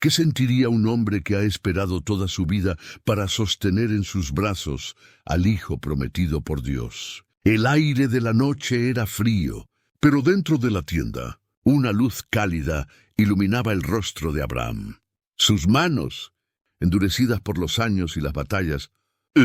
¿Qué sentiría un hombre que ha esperado toda su vida para sostener en sus brazos al hijo prometido por Dios? El aire de la noche era frío, pero dentro de la tienda, una luz cálida iluminaba el rostro de Abraham. Sus manos, endurecidas por los años y las batallas,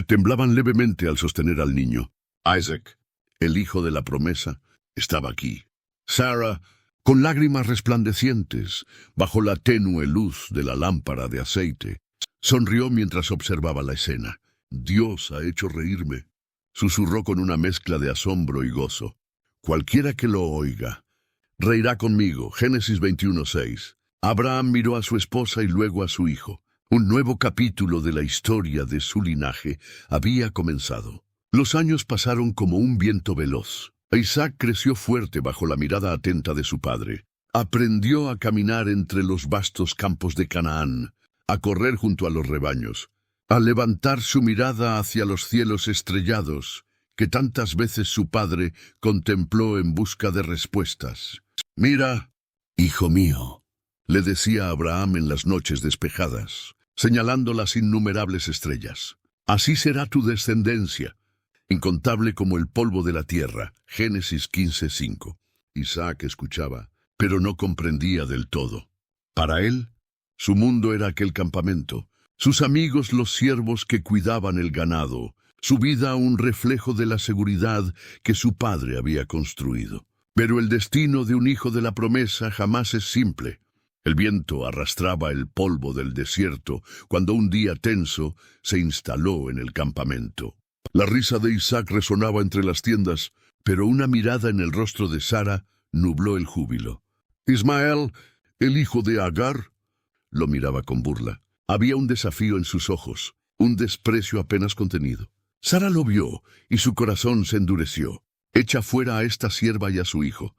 temblaban levemente al sostener al niño. Isaac, el hijo de la promesa, estaba aquí. Sara, con lágrimas resplandecientes, bajo la tenue luz de la lámpara de aceite, sonrió mientras observaba la escena. «Dios ha hecho reírme», susurró con una mezcla de asombro y gozo. «Cualquiera que lo oiga reirá conmigo». Génesis 21:6. Abraham miró a su esposa y luego a su hijo. Un nuevo capítulo de la historia de su linaje había comenzado. Los años pasaron como un viento veloz. Isaac creció fuerte bajo la mirada atenta de su padre. Aprendió a caminar entre los vastos campos de Canaán, a correr junto a los rebaños, a levantar su mirada hacia los cielos estrellados que tantas veces su padre contempló en busca de respuestas. «Mira, hijo mío», le decía Abraham en las noches despejadas, señalando las innumerables estrellas. «Así será tu descendencia, incontable como el polvo de la tierra». Génesis 15:5. Isaac escuchaba, pero no comprendía del todo. Para él, su mundo era aquel campamento, sus amigos los siervos que cuidaban el ganado, su vida un reflejo de la seguridad que su padre había construido. Pero el destino de un hijo de la promesa jamás es simple. El viento arrastraba el polvo del desierto cuando un día tenso se instaló en el campamento. La risa de Isaac resonaba entre las tiendas, pero una mirada en el rostro de Sara nubló el júbilo. «Ismael, el hijo de Agar», lo miraba con burla. Había un desafío en sus ojos, un desprecio apenas contenido. Sara lo vio y su corazón se endureció. «Echa fuera a esta sierva y a su hijo»,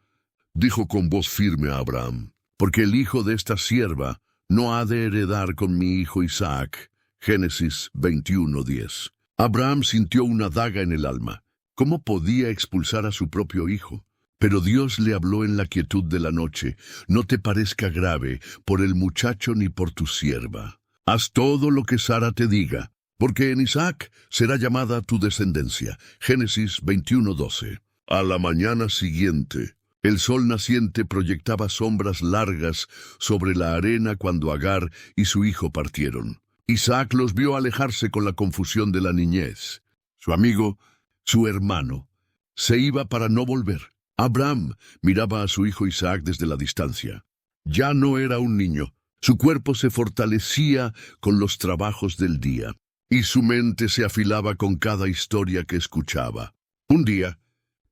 dijo con voz firme a Abraham, «porque el hijo de esta sierva no ha de heredar con mi hijo Isaac». Génesis 21:10. Abraham sintió una daga en el alma. ¿Cómo podía expulsar a su propio hijo? Pero Dios le habló en la quietud de la noche: «No te parezca grave por el muchacho ni por tu sierva. Haz todo lo que Sara te diga, porque en Isaac será llamada tu descendencia». Génesis 21:12. A la mañana siguiente, el sol naciente proyectaba sombras largas sobre la arena cuando Agar y su hijo partieron. Isaac los vio alejarse con la confusión de la niñez. Su amigo, su hermano, se iba para no volver. Abraham miraba a su hijo Isaac desde la distancia. Ya no era un niño. Su cuerpo se fortalecía con los trabajos del día, y su mente se afilaba con cada historia que escuchaba. «Un día,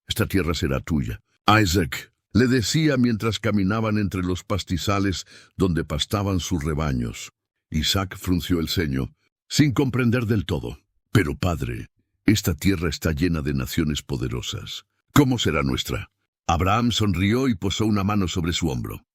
esta tierra será tuya, Isaac», le decía mientras caminaban entre los pastizales donde pastaban sus rebaños. Isaac frunció el ceño, sin comprender del todo. «Pero padre, esta tierra está llena de naciones poderosas. ¿Cómo será nuestra?». Abraham sonrió y posó una mano sobre su hombro.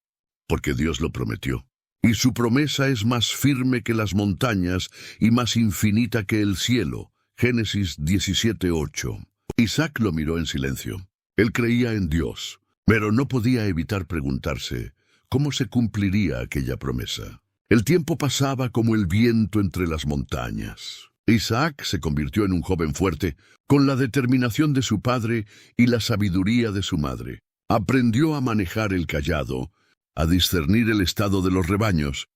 «Porque Dios lo prometió. Y su promesa es más firme que las montañas y más infinita que el cielo». Génesis 17:8. Isaac lo miró en silencio. Él creía en Dios, pero no podía evitar preguntarse cómo se cumpliría aquella promesa. El tiempo pasaba como el viento entre las montañas. Isaac se convirtió en un joven fuerte, con la determinación de su padre y la sabiduría de su madre. Aprendió a manejar el cayado, a discernir el estado de los rebaños,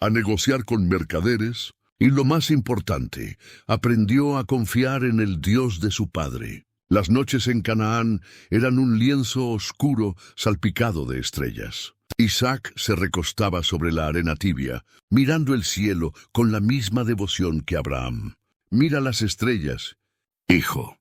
a negociar con mercaderes y, lo más importante, aprendió a confiar en el Dios de su padre. Las noches en Canaán eran un lienzo oscuro salpicado de estrellas. Isaac se recostaba sobre la arena tibia, mirando el cielo con la misma devoción que Abraham. «Mira las estrellas, hijo»,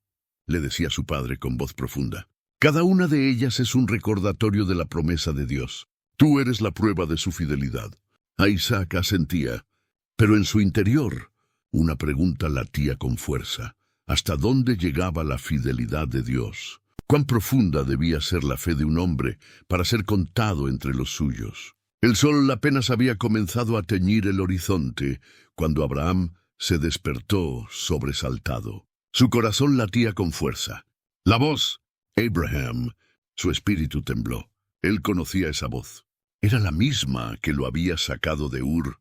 le decía su padre con voz profunda. «Cada una de ellas es un recordatorio de la promesa de Dios. Tú eres la prueba de su fidelidad». A Isaac asentía, pero en su interior una pregunta latía con fuerza. ¿Hasta dónde llegaba la fidelidad de Dios? ¿Cuán profunda debía ser la fe de un hombre para ser contado entre los suyos? El sol apenas había comenzado a teñir el horizonte cuando Abraham se despertó sobresaltado. Su corazón latía con fuerza. La voz, Abraham, su espíritu tembló. Él conocía esa voz. Era la misma que lo había sacado de Ur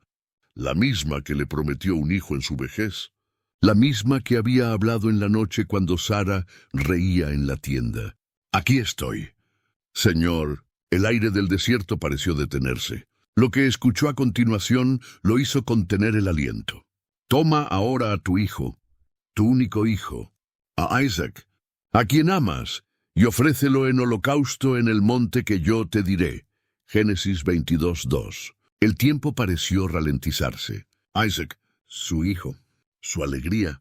la misma que le prometió un hijo en su vejez, la misma que había hablado en la noche cuando Sara reía en la tienda. Aquí estoy. Señor, el aire del desierto pareció detenerse. Lo que escuchó a continuación lo hizo contener el aliento. Toma ahora a tu hijo, tu único hijo, a Isaac, a quien amas, y ofrécelo en holocausto en el monte que yo te diré. Génesis 22:2. El tiempo pareció ralentizarse. Isaac, su hijo, su alegría,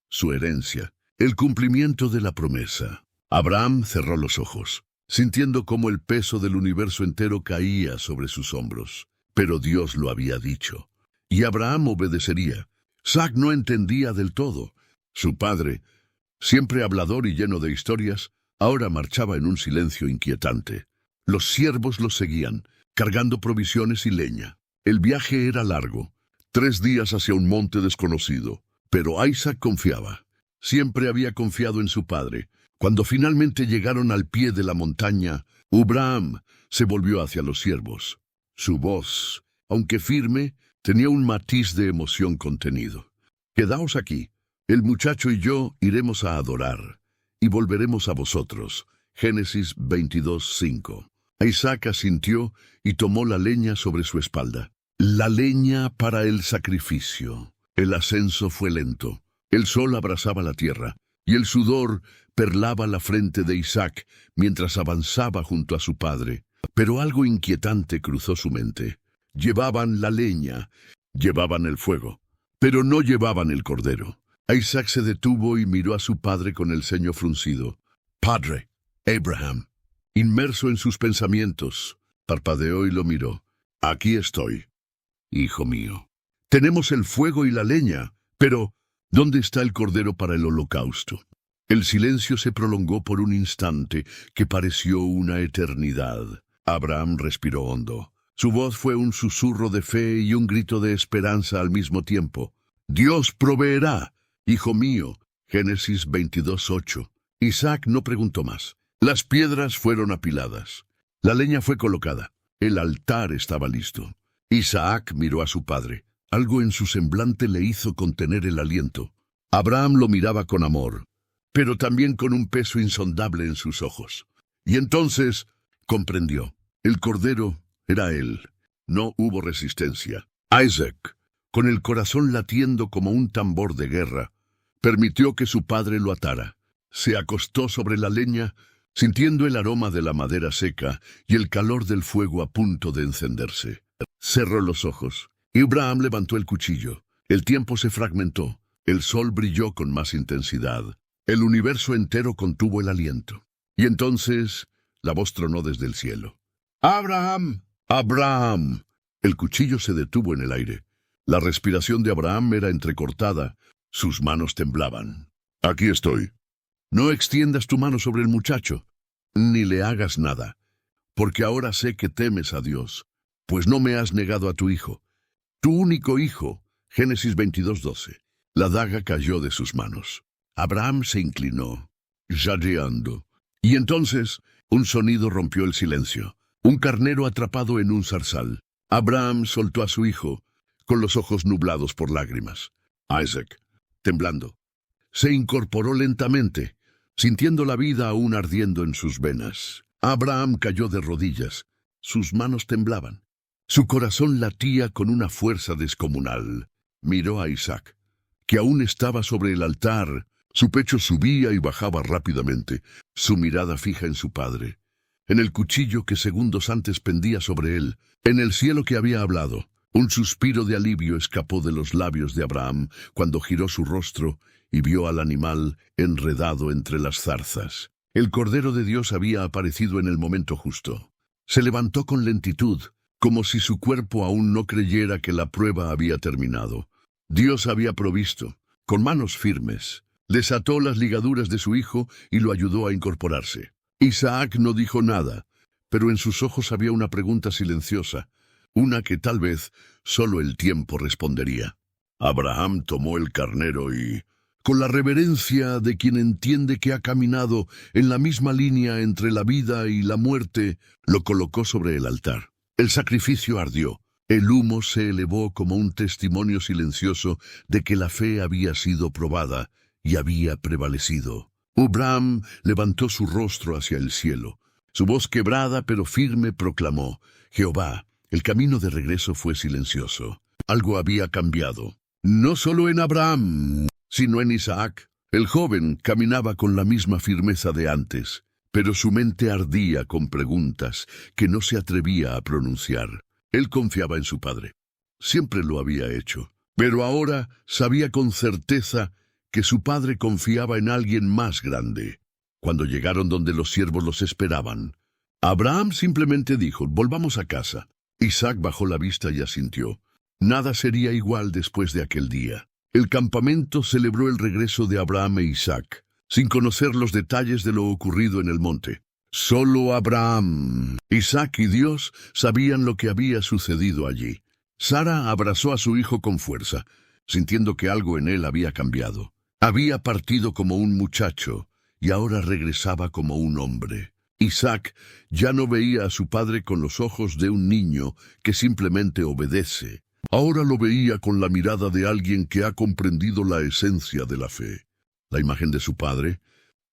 su herencia, el cumplimiento de la promesa. Abraham cerró los ojos, sintiendo cómo el peso del universo entero caía sobre sus hombros. Pero Dios lo había dicho, y Abraham obedecería. Isaac no entendía del todo. Su padre, siempre hablador y lleno de historias, ahora marchaba en un silencio inquietante. Los siervos los seguían, cargando provisiones y leña. El viaje era largo, 3 días hacia un monte desconocido, pero Isaac confiaba. Siempre había confiado en su padre. Cuando finalmente llegaron al pie de la montaña, Abraham se volvió hacia los siervos. Su voz, aunque firme, tenía un matiz de emoción contenido. Quedaos aquí. El muchacho y yo iremos a adorar, y volveremos a vosotros. Génesis 22:5. Isaac asintió y tomó la leña sobre su espalda. La leña para el sacrificio. El ascenso fue lento. El sol abrasaba la tierra, y el sudor perlaba la frente de Isaac mientras avanzaba junto a su padre. Pero algo inquietante cruzó su mente. Llevaban la leña, llevaban el fuego, pero no llevaban el cordero. Isaac se detuvo y miró a su padre con el ceño fruncido. Padre, Abraham, inmerso en sus pensamientos, parpadeó y lo miró. Aquí estoy, hijo mío. Tenemos el fuego y la leña, pero ¿dónde está el cordero para el holocausto? El silencio se prolongó por un instante que pareció una eternidad. Abraham respiró hondo. Su voz fue un susurro de fe y un grito de esperanza al mismo tiempo. Dios proveerá, hijo mío. Génesis 22:8. Isaac no preguntó más. Las piedras fueron apiladas. La leña fue colocada. El altar estaba listo. Isaac miró a su padre. Algo en su semblante le hizo contener el aliento. Abraham lo miraba con amor, pero también con un peso insondable en sus ojos. Y entonces comprendió. El cordero era él. No hubo resistencia. Isaac, con el corazón latiendo como un tambor de guerra, permitió que su padre lo atara. Se acostó sobre la leña, sintiendo el aroma de la madera seca y el calor del fuego a punto de encenderse. Cerró los ojos. Abraham levantó el cuchillo. El tiempo se fragmentó. El sol brilló con más intensidad. El universo entero contuvo el aliento. Y entonces la voz tronó desde el cielo. ¡Abraham! ¡Abraham! El cuchillo se detuvo en el aire. La respiración de Abraham era entrecortada. Sus manos temblaban. Aquí estoy. No extiendas tu mano sobre el muchacho, ni le hagas nada, porque ahora sé que temes a Dios, pues no me has negado a tu hijo, tu único hijo. Génesis 22:12. La daga cayó de sus manos. Abraham se inclinó, jadeando, y entonces un sonido rompió el silencio. Un carnero atrapado en un zarzal. Abraham soltó a su hijo, con los ojos nublados por lágrimas. Isaac, temblando, se incorporó lentamente, sintiendo la vida aún ardiendo en sus venas. Abraham cayó de rodillas. Sus manos temblaban. Su corazón latía con una fuerza descomunal. Miró a Isaac, que aún estaba sobre el altar. Su pecho subía y bajaba rápidamente, su mirada fija en su padre, en el cuchillo que segundos antes pendía sobre él, en el cielo que había hablado. Un suspiro de alivio escapó de los labios de Abraham cuando giró su rostro y vio al animal enredado entre las zarzas. El Cordero de Dios había aparecido en el momento justo. Se levantó con lentitud, como si su cuerpo aún no creyera que la prueba había terminado. Dios había provisto, con manos firmes. Desató las ligaduras de su hijo y lo ayudó a incorporarse. Isaac no dijo nada, pero en sus ojos había una pregunta silenciosa, una que tal vez solo el tiempo respondería. Abraham tomó el carnero y, con la reverencia de quien entiende que ha caminado en la misma línea entre la vida y la muerte, lo colocó sobre el altar. El sacrificio ardió. El humo se elevó como un testimonio silencioso de que la fe había sido probada y había prevalecido. Abraham levantó su rostro hacia el cielo. Su voz quebrada pero firme proclamó: Jehová. El camino de regreso fue silencioso. Algo había cambiado. No solo en Abraham, sino en Isaac. El joven caminaba con la misma firmeza de antes, pero su mente ardía con preguntas que no se atrevía a pronunciar. Él confiaba en su padre. Siempre lo había hecho. Pero ahora sabía con certeza que su padre confiaba en alguien más grande. Cuando llegaron donde los siervos los esperaban, Abraham simplemente dijo: volvamos a casa. Isaac bajó la vista y asintió. Nada sería igual después de aquel día. El campamento celebró el regreso de Abraham e Isaac, sin conocer los detalles de lo ocurrido en el monte. Solo Abraham, Isaac y Dios sabían lo que había sucedido allí. Sara abrazó a su hijo con fuerza, sintiendo que algo en él había cambiado. Había partido como un muchacho y ahora regresaba como un hombre. Isaac ya no veía a su padre con los ojos de un niño que simplemente obedece. Ahora lo veía con la mirada de alguien que ha comprendido la esencia de la fe. La imagen de su padre,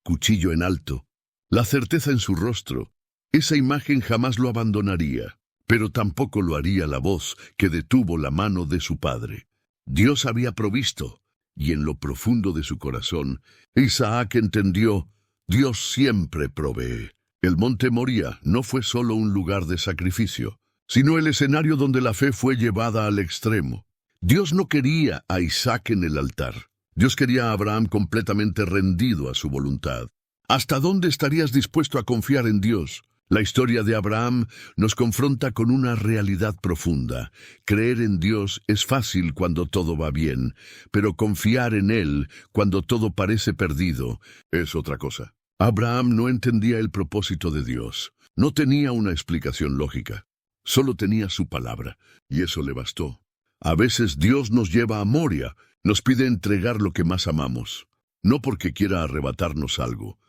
cuchillo en alto, la certeza en su rostro. Esa imagen jamás lo abandonaría, pero tampoco lo haría la voz que detuvo la mano de su padre. Dios había provisto, y en lo profundo de su corazón, Isaac entendió: Dios siempre provee. El monte Moría no fue solo un lugar de sacrificio, sino el escenario donde la fe fue llevada al extremo. Dios no quería a Isaac en el altar. Dios quería a Abraham completamente rendido a su voluntad. ¿Hasta dónde estarías dispuesto a confiar en Dios? La historia de Abraham nos confronta con una realidad profunda. Creer en Dios es fácil cuando todo va bien, pero confiar en Él cuando todo parece perdido es otra cosa. Abraham no entendía el propósito de Dios. No tenía una explicación lógica. Solo tenía su palabra, y eso le bastó. A veces Dios nos lleva a Moria, nos pide entregar lo que más amamos, no porque quiera arrebatarnos algo,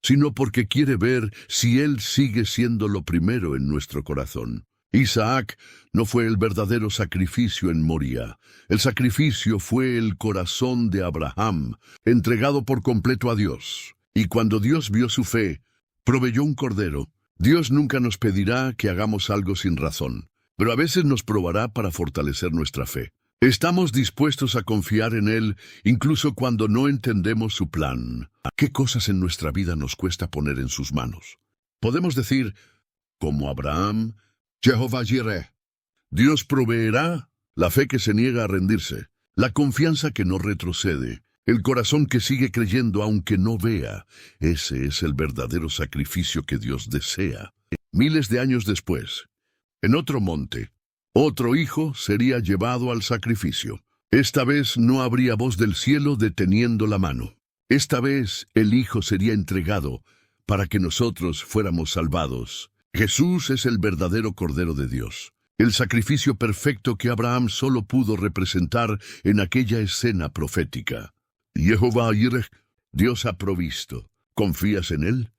sino porque quiere ver si Él sigue siendo lo primero en nuestro corazón. Isaac no fue el verdadero sacrificio en Moria. El sacrificio fue el corazón de Abraham, entregado por completo a Dios. Y cuando Dios vio su fe, proveyó un cordero. Dios nunca nos pedirá que hagamos algo sin razón, pero a veces nos probará para fortalecer nuestra fe. Estamos dispuestos a confiar en Él incluso cuando no entendemos su plan. ¿Qué cosas en nuestra vida nos cuesta poner en sus manos? Podemos decir, como Abraham: Jehová Jireh. Dios proveerá. La fe que se niega a rendirse, la confianza que no retrocede, el corazón que sigue creyendo aunque no vea. Ese es el verdadero sacrificio que Dios desea. Miles de años después, en otro monte, otro hijo sería llevado al sacrificio. Esta vez no habría voz del cielo deteniendo la mano. Esta vez el hijo sería entregado para que nosotros fuéramos salvados. Jesús es el verdadero Cordero de Dios, el sacrificio perfecto que Abraham solo pudo representar en aquella escena profética. Jehová Jireh, Dios ha provisto. ¿Confías en Él?